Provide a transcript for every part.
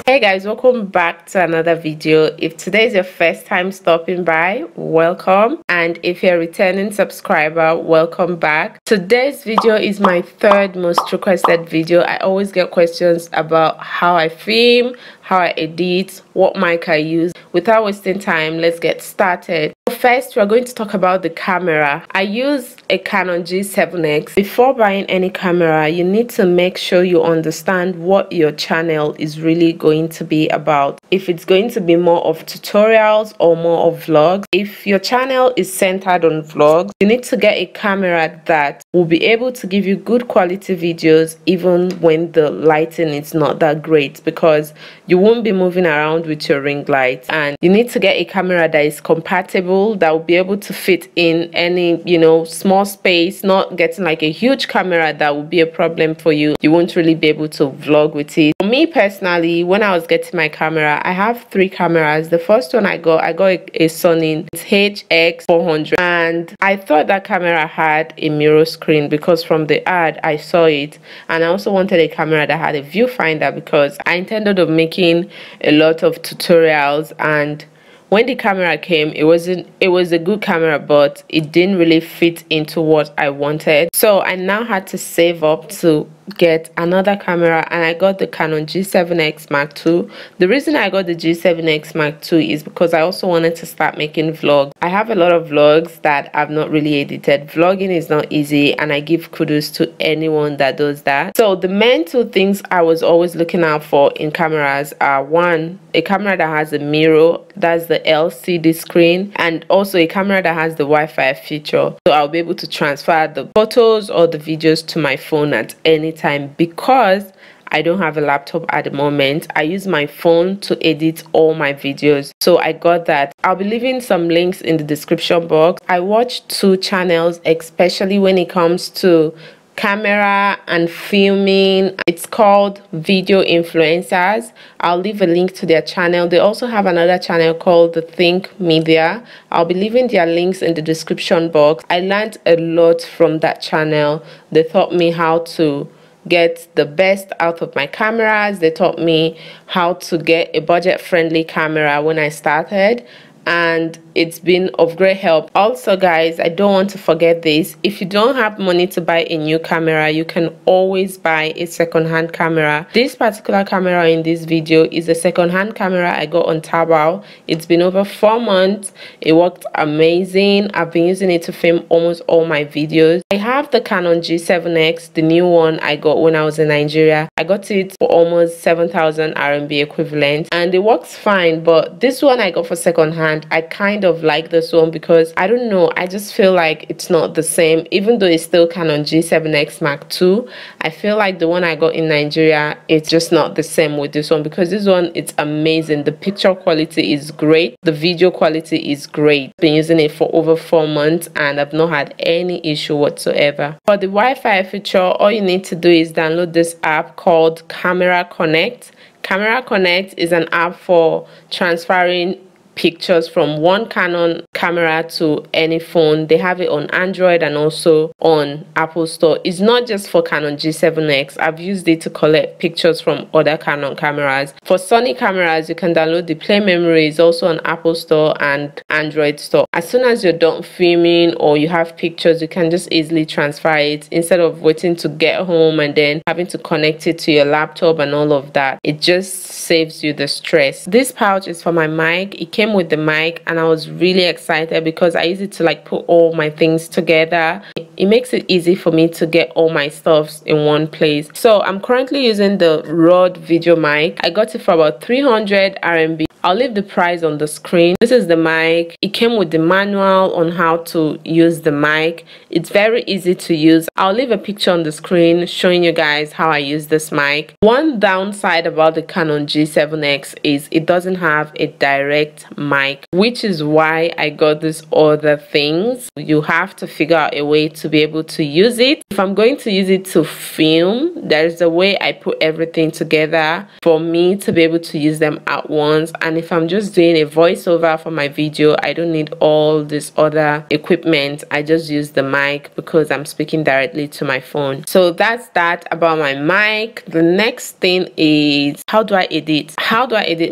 Hey guys, welcome back to another video. If today is your first time stopping by, welcome, and if you're a returning subscriber, welcome back. Today's video is my third most requested video. I always get questions about how I film, how I edit, what mic I use. Without wasting time, let's get started. First, we're going to talk about the camera. I use a Canon G7x. Before buying any camera, you need to make sure you understand what your channel is really going to be about. If it's going to be more of tutorials or more of vlogs. If your channel is centered on vlogs, you need to get a camera that will be able to give you good quality videos even when the lighting is not that great, because you won't be moving around with your ring light. And you need to get a camera that is compatible, that will be able to fit in any, small space, not getting like a huge camera that will be a problem for you. You won't really be able to vlog with it. For me personally, when I was getting my camera, I have 3 cameras. The first one I got a Sony HX400, and I thought that camera had a mirror screen because from the ad I saw it, and I also wanted a camera that had a viewfinder because I intended of making a lot of tutorials. And when the camera came, it was a good camera, but it didn't really fit into what I wanted. So I now had to save up to get another camera, and I got the Canon G7x Mark II. The reason I got the G7x Mark II is because I also wanted to start making vlogs. I have a lot of vlogs that I've not really edited. Vlogging is not easy, and I give kudos to anyone that does that. So the main 2 things I was always looking out for in cameras are, 1, a camera that has a mirror, that's the LCD screen, and also a camera that has the Wi-Fi feature, so I'll be able to transfer the photos or the videos to my phone at any time. Because I don't have a laptop at the moment, I use my phone to edit all my videos, so I got that. I'll be leaving some links in the description box. I watch 2 channels, especially when it comes to camera and filming. It's called Video Influencers. I'll leave a link to their channel. They also have another channel called The Think Media. I'll be leaving their links in the description box. I learned a lot from that channel. They taught me how to get the best out of my cameras. They taught me how to get a budget-friendly camera when I started, and it's been of great help. Also guys, I don't want to forget this. If you don't have money to buy a new camera, you can always buy a second-hand camera. This particular camera in this video is a second-hand camera I got on taobao. It's been over 4 months. It worked amazing. I've been using it to film almost all my videos. I have the Canon G7x, the new one I got when I was in Nigeria. I got it for almost 7,000 RMB equivalent, and it works fine. But this one I got for second-hand, I kind of like this one because I don't know, I just feel like it's not the same. Even though it's still Canon G7x Mark II, I feel like the one I got in Nigeria, it's just not the same with this one, because this one, it's amazing. The picture quality is great, the video quality is great. Been using it for over 4 months and I've not had any issue whatsoever. For the Wi-Fi feature, all you need to do is download this app called Camera Connect. Camera Connect is an app for transferring pictures from one Canon camera to any phone. They have it on Android and also on Apple Store. It's not just for Canon G7x. I've used it to collect pictures from other Canon cameras. For Sony cameras, you can download the Play Memory. It's also on Apple Store and Android Store. As soon as you're done filming or you have pictures, you can just easily transfer it instead of waiting to get home and then having to connect it to your laptop and all of that. It just saves you the stress. This pouch is for my mic. It came with the mic, and I was really excited because I use it to like put all my things together. It makes it easy for me to get all my stuffs in one place. So I'm currently using the Rode video mic. I got it for about 300 RMB. I'll leave the price on the screen. This is the mic. It came with the manual on how to use the mic. It's very easy to use. I'll leave a picture on the screen showing you guys how I use this mic. One downside about the Canon G7x is it doesn't have a direct mic, which is why I got these other things. You have to figure out a way to be able to use it. If I'm going to use it to film, there's a way I put everything together for me to be able to use them at once, and and if I'm just doing a voiceover for my video, I don't need all this other equipment. I just use the mic because I'm speaking directly to my phone. So that's that about my mic. The next thing is, how do I edit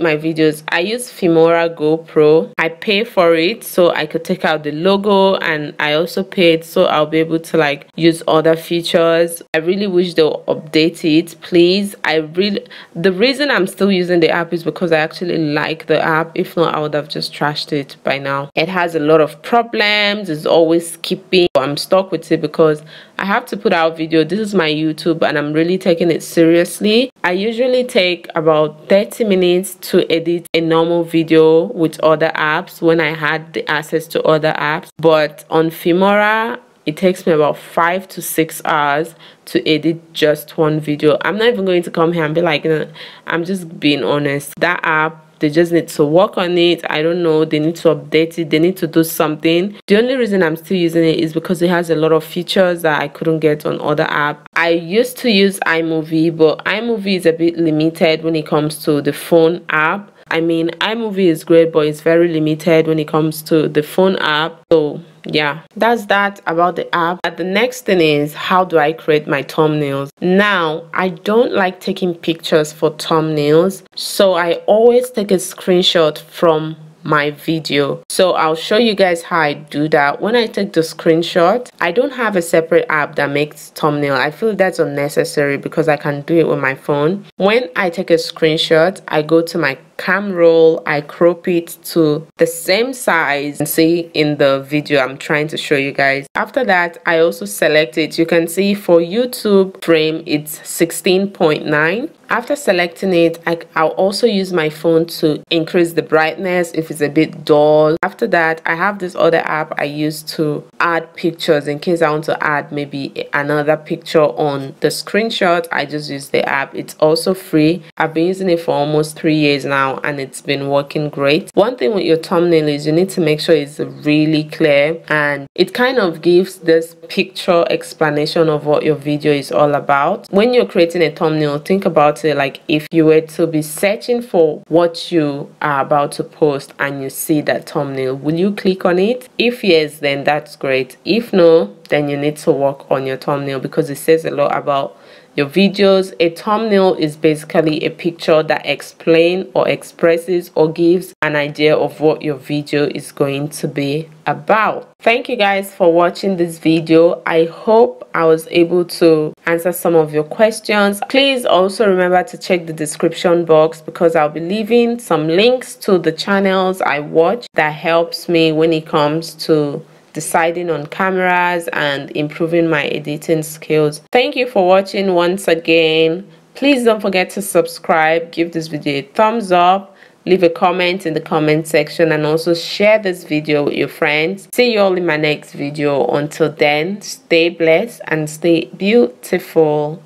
my videos? I use FilmoraGo Pro. I pay for it so I could take out the logo, and I also paid so I'll be able to like use other features. I really wish they'll update it, please. The reason I'm still using the app is because I actually like the app. If not, I would have just trashed it by now. It has a lot of problems. It's always skipping. I'm stuck with it because I have to put out video. This is my YouTube and I'm really taking it seriously. I usually take about 30 minutes to edit a normal video with other apps when I had the access to other apps, but on Filmora it takes me about 5 to 6 hours to edit just one video. I'm not even going to come here and be like, I'm just being honest. That app, they just need to work on it. I don't know, they need to update it, they need to do something. The only reason I'm still using it is because it has a lot of features that I couldn't get on other apps. I used to use iMovie, but iMovie is a bit limited when it comes to the phone app. I mean, iMovie is great, but it's very limited when it comes to the phone app. So yeah, that's that about the app. The next thing is, how do I create my thumbnails? Now, I don't like taking pictures for thumbnails, so I always take a screenshot from my video. So I'll show you guys how I do that. When I take the screenshot, I don't have a separate app that makes thumbnail. I feel that's unnecessary because I can do it with my phone. When I take a screenshot, I go to my cam roll, I crop it to the same size and see in the video I'm trying to show you guys. After that, I also select it. You can see for YouTube frame it's 16.9. After selecting it, I'll also use my phone to increase the brightness if it's a bit dull. After that, I have this other app I use to add pictures in case I want to add maybe another picture on the screenshot. I just use the app. It's also free. I've been using it for almost 3 years now and it's been working great. One thing with your thumbnail is you need to make sure it's really clear and it kind of gives this picture explanation of what your video is all about. When you're creating a thumbnail, think about it like if you were to be searching for what you are about to post and you see that thumbnail, will you click on it? If yes, then that's great. If no, then you need to work on your thumbnail because it says a lot about your videos. A thumbnail is basically a picture that explains or expresses or gives an idea of what your video is going to be about. Thank you guys for watching this video. I hope I was able to answer some of your questions. Please also remember to check the description box because I'll be leaving some links to the channels I watch that helps me when it comes to deciding on cameras and improving my editing skills. Thank you for watching once again. Please don't forget to subscribe, give this video a thumbs up, leave a comment in the comment section, and also share this video with your friends. See you all in my next video. Until then, stay blessed and stay beautiful.